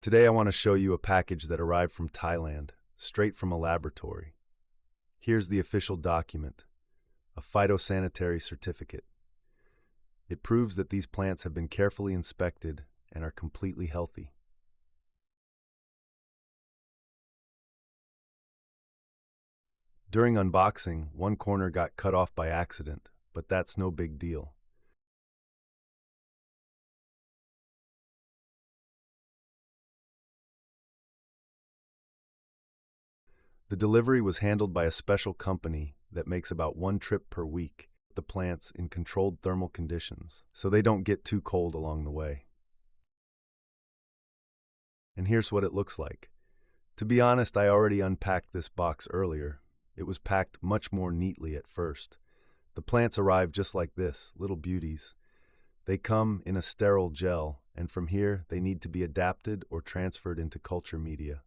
Today I want to show you a package that arrived from Thailand, straight from a laboratory. Here's the official document, a phytosanitary certificate. It proves that these plants have been carefully inspected and are completely healthy. During unboxing, one corner got cut off by accident, but that's no big deal. The delivery was handled by a special company that makes about one trip per week, the plants in controlled thermal conditions, so they don't get too cold along the way. And here's what it looks like. To be honest, I already unpacked this box earlier. It was packed much more neatly at first. The plants arrive just like this, little beauties. They come in a sterile gel, and from here they need to be adapted or transferred into culture media.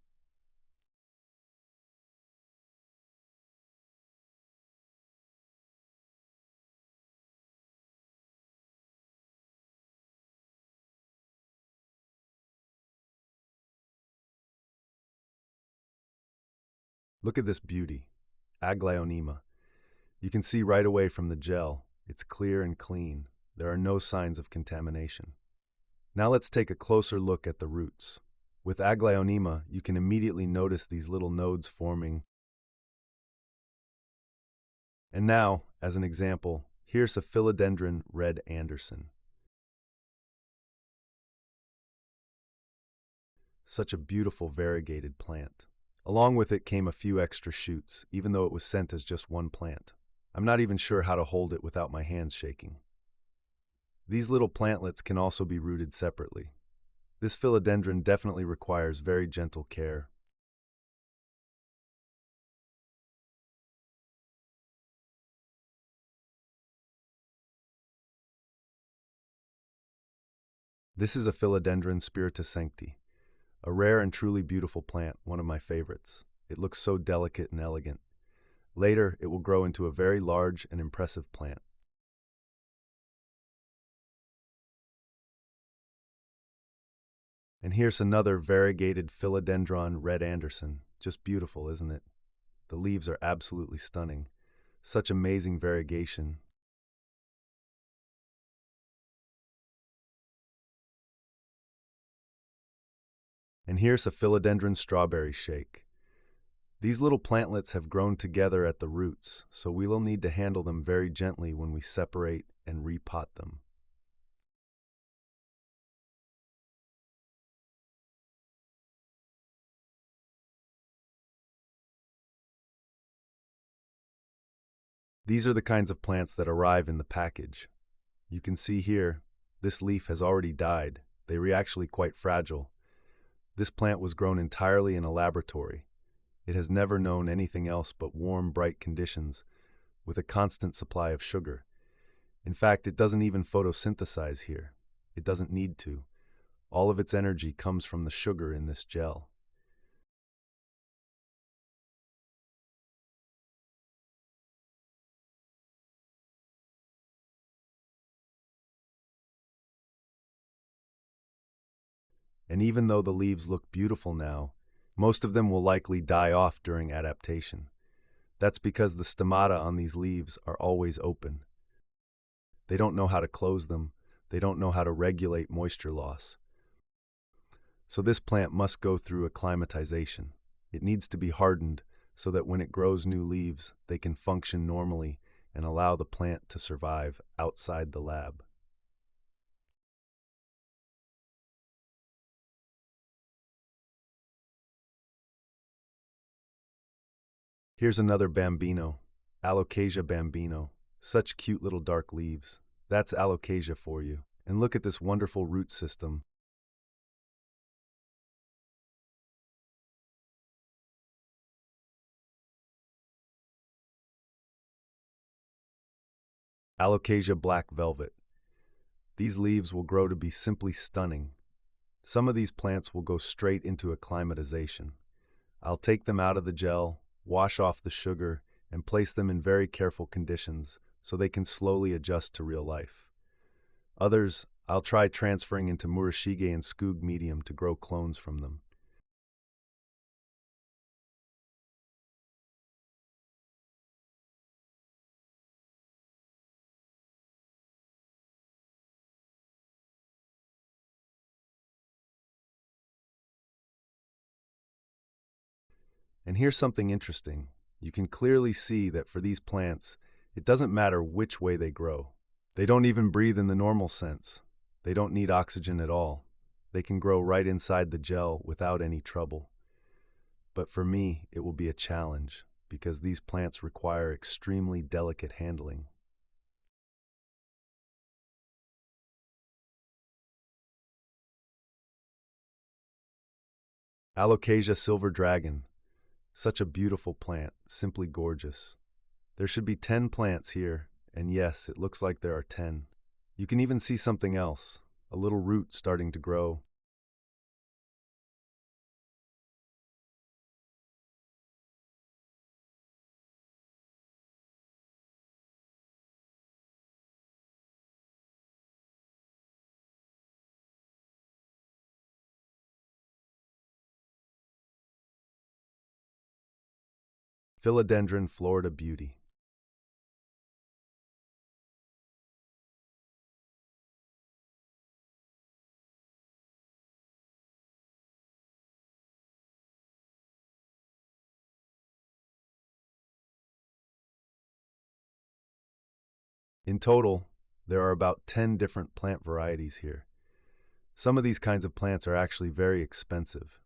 Look at this beauty, Aglaonema. You can see right away from the gel, it's clear and clean. There are no signs of contamination. Now let's take a closer look at the roots. With Aglaonema, you can immediately notice these little nodes forming. And now, as an example, here's a Philodendron red Anderson. Such a beautiful variegated plant. Along with it came a few extra shoots, even though it was sent as just one plant. I'm not even sure how to hold it without my hands shaking. These little plantlets can also be rooted separately. This philodendron definitely requires very gentle care. This is a Philodendron Spiritus Sancti, a rare and truly beautiful plant, one of my favorites. It looks so delicate and elegant. Later, it will grow into a very large and impressive plant. And here's another variegated Philodendron red Anderson. Just beautiful, isn't it? The leaves are absolutely stunning. Such amazing variegation. And here's a Philodendron strawberry shake. These little plantlets have grown together at the roots, so we will need to handle them very gently when we separate and repot them. These are the kinds of plants that arrive in the package. You can see here, this leaf has already died. They are actually quite fragile. This plant was grown entirely in a laboratory. It has never known anything else but warm, bright conditions with a constant supply of sugar. In fact, it doesn't even photosynthesize here. It doesn't need to. All of its energy comes from the sugar in this gel. And even though the leaves look beautiful now, most of them will likely die off during adaptation. That's because the stomata on these leaves are always open. They don't know how to close them. They don't know how to regulate moisture loss. So this plant must go through acclimatization. It needs to be hardened so that when it grows new leaves, they can function normally and allow the plant to survive outside the lab. Here's another bambino, Alocasia bambino. Such cute little dark leaves. That's Alocasia for you. And look at this wonderful root system. Alocasia black velvet. These leaves will grow to be simply stunning. Some of these plants will go straight into acclimatization. I'll take them out of the gel, wash off the sugar, and place them in very careful conditions so they can slowly adjust to real life. Others, I'll try transferring into Murashige and Skoog medium to grow clones from them. And here's something interesting. You can clearly see that for these plants, it doesn't matter which way they grow. They don't even breathe in the normal sense. They don't need oxygen at all. They can grow right inside the gel without any trouble. But for me, it will be a challenge because these plants require extremely delicate handling. Alocasia silver dragon. Such a beautiful plant, simply gorgeous. There should be 10 plants here, and yes, it looks like there are 10. You can even see something else, a little root starting to grow. Philodendron Florida Beauty. In total, there are about 10 different plant varieties here. Some of these kinds of plants are actually very expensive.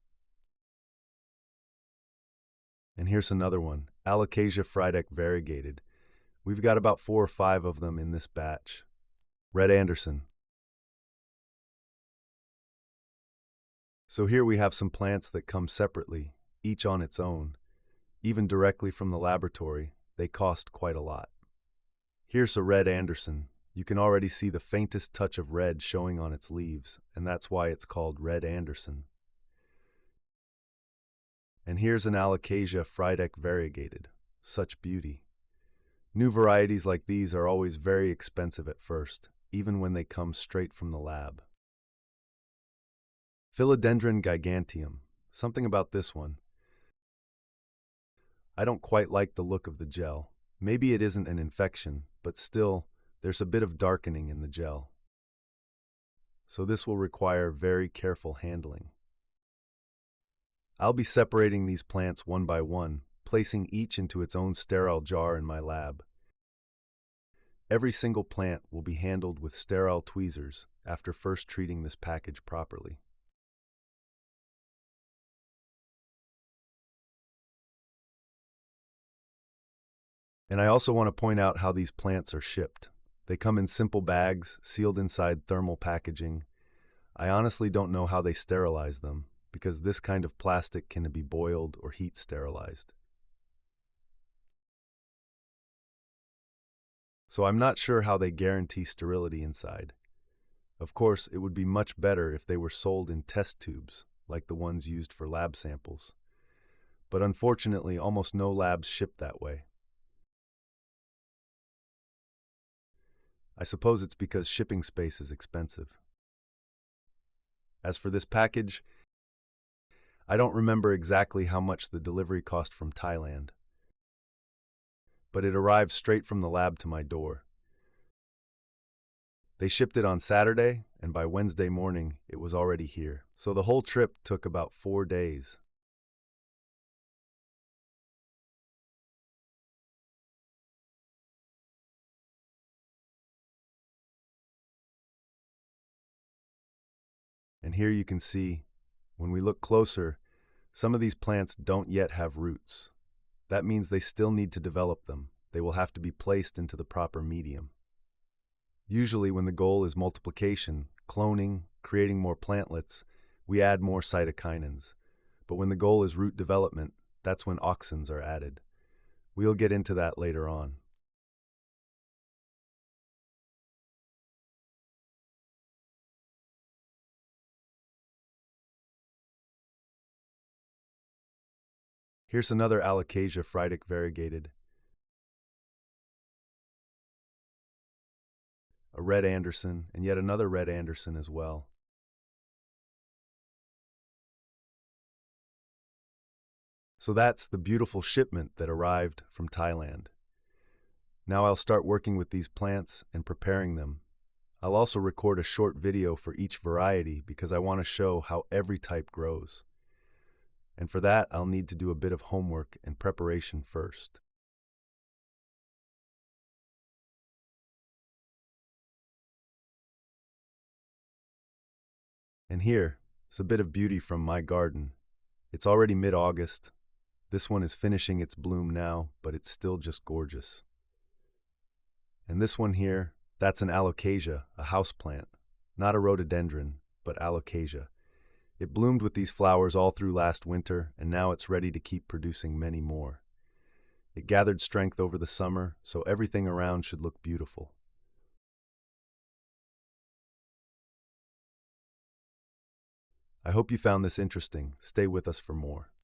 And here's another one, Alocasia Frydek Variegated. We've got about 4 or 5 of them in this batch. Red Anderson. So here we have some plants that come separately, each on its own. Even directly from the laboratory, they cost quite a lot. Here's a Red Anderson. You can already see the faintest touch of red showing on its leaves, and that's why it's called Red Anderson. And here's an Alocasia Frydek Variegated. Such beauty. New varieties like these are always very expensive at first, even when they come straight from the lab. Philodendron giganteum. Something about this one. I don't quite like the look of the gel. Maybe it isn't an infection, but still, there's a bit of darkening in the gel. So this will require very careful handling. I'll be separating these plants one by one, placing each into its own sterile jar in my lab. Every single plant will be handled with sterile tweezers after first treating this package properly. And I also want to point out how these plants are shipped. They come in simple bags, sealed inside thermal packaging. I honestly don't know how they sterilize them, because this kind of plastic can be boiled or heat sterilized. So I'm not sure how they guarantee sterility inside. Of course, it would be much better if they were sold in test tubes, like the ones used for lab samples. But unfortunately, almost no labs ship that way. I suppose it's because shipping space is expensive. As for this package, I don't remember exactly how much the delivery cost from Thailand, but it arrived straight from the lab to my door. They shipped it on Saturday, and by Wednesday morning, it was already here. So the whole trip took about 4 days. And here you can see, when we look closer, some of these plants don't yet have roots. That means they still need to develop them. They will have to be placed into the proper medium. Usually when the goal is multiplication, cloning, creating more plantlets, we add more cytokinins. But when the goal is root development, that's when auxins are added. We'll get into that later on. Here's another Alocasia Frydek Variegated. a red Anderson, and yet another red Anderson as well. So that's the beautiful shipment that arrived from Thailand. Now I'll start working with these plants and preparing them. I'll also record a short video for each variety because I want to show how every type grows. And for that, I'll need to do a bit of homework and preparation first. And here is a bit of beauty from my garden. It's already mid-August. This one is finishing its bloom now, but it's still just gorgeous. And this one here, that's an Alocasia, a houseplant. Not a rhododendron, but Alocasia. It bloomed with these flowers all through last winter, and now it's ready to keep producing many more. It gathered strength over the summer, so everything around should look beautiful. I hope you found this interesting. Stay with us for more.